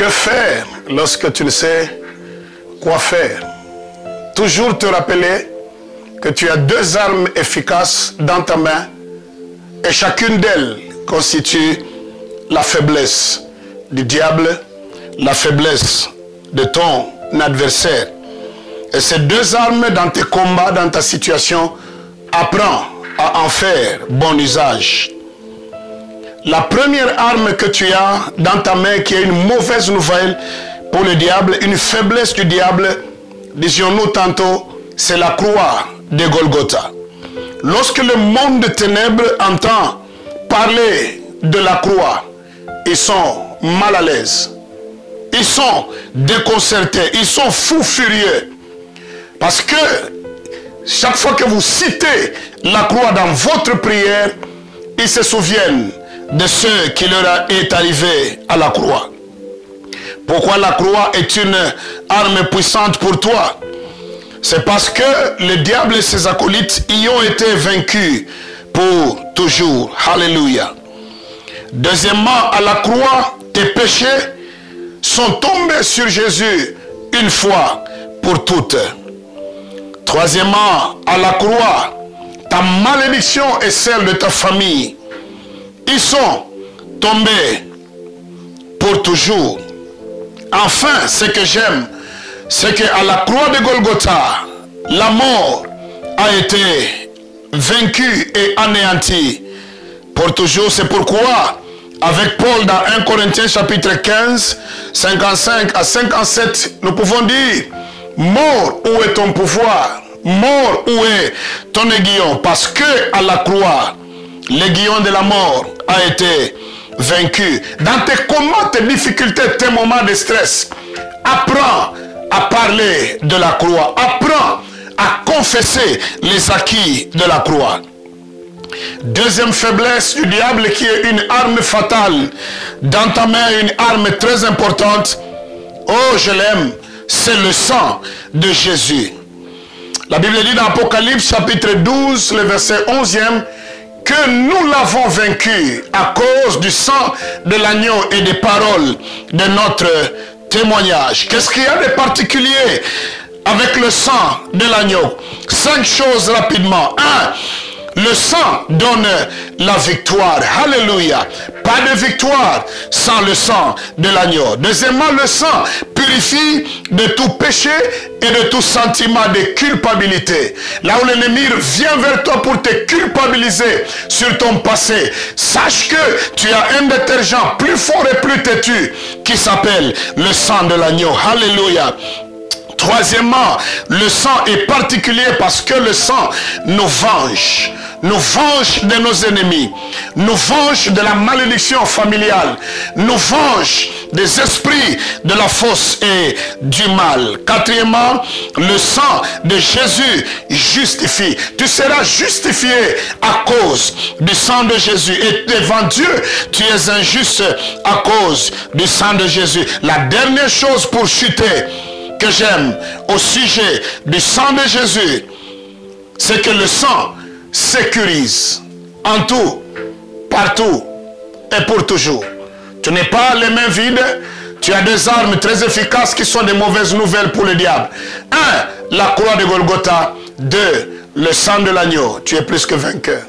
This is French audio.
Que faire lorsque tu ne sais quoi faire? Toujours te rappeler que tu as deux armes efficaces dans ta main et chacune d'elles constitue la faiblesse du diable, la faiblesse de ton adversaire. Et ces deux armes dans tes combats, dans ta situation, apprends à en faire bon usage. La première arme que tu as dans ta main, qui est une mauvaise nouvelle pour le diable, une faiblesse du diable, disions-nous tantôt, c'est la croix de Golgotha. Lorsque le monde de ténèbres entend parler de la croix, ils sont mal à l'aise. Ils sont déconcertés, ils sont fous furieux. Parce que chaque fois que vous citez la croix dans votre prière, ils se souviennent de ce qui leur est arrivé à la croix. Pourquoi la croix est une arme puissante pour toi? C'est parce que le diable et ses acolytes y ont été vaincus pour toujours. Alléluia. Deuxièmement, à la croix, tes péchés sont tombés sur Jésus une fois pour toutes. Troisièmement, à la croix, ta malédiction et celle de ta famille, ils sont tombés pour toujours. Enfin, ce que j'aime, c'est qu'à la croix de Golgotha, la mort a été vaincue et anéantie pour toujours. C'est pourquoi, avec Paul dans 1 Corinthiens chapitre 15, 55 à 57, nous pouvons dire, mort, où est ton pouvoir? Mort, où est ton aiguillon? Parce que à la croix, l'aiguillon de la mort a été vaincu. Dans tes combats, tes difficultés, tes moments de stress, apprends à parler de la croix. Apprends à confesser les acquis de la croix. Deuxième faiblesse du diable, qui est une arme fatale dans ta main, une arme très importante. Oh, je l'aime, c'est le sang de Jésus. La Bible dit dans Apocalypse chapitre 12, le verset 11e, que nous l'avons vaincu à cause du sang de l'agneau et des paroles de notre témoignage. Qu'est-ce qu'il y a de particulier avec le sang de l'agneau? 5 choses rapidement. 1. Le sang donne la victoire. Alléluia. Pas de victoire sans le sang de l'agneau. Deuxièmement, le sang purifie de tout péché et de tout sentiment de culpabilité. Là où l'ennemi vient vers toi pour te culpabiliser sur ton passé, sache que tu as un détergent plus fort et plus têtu qui s'appelle le sang de l'agneau. Alléluia. Troisièmement, le sang est particulier parce que le sang nous venge. Nous venge de nos ennemis. Nous venge de la malédiction familiale. Nous venge des esprits de la force et du mal. Quatrièmement, le sang de Jésus justifie. Tu seras justifié à cause du sang de Jésus. Et devant Dieu, tu es injuste à cause du sang de Jésus. La dernière chose pour chuter que j'aime au sujet du sang de Jésus, c'est que le sang sécurise en tout, partout et pour toujours. Tu n'es pas les mains vides, tu as des armes très efficaces qui sont des mauvaises nouvelles pour le diable. 1. La croix de Golgotha. 2. Le sang de l'agneau. Tu es plus que vainqueur.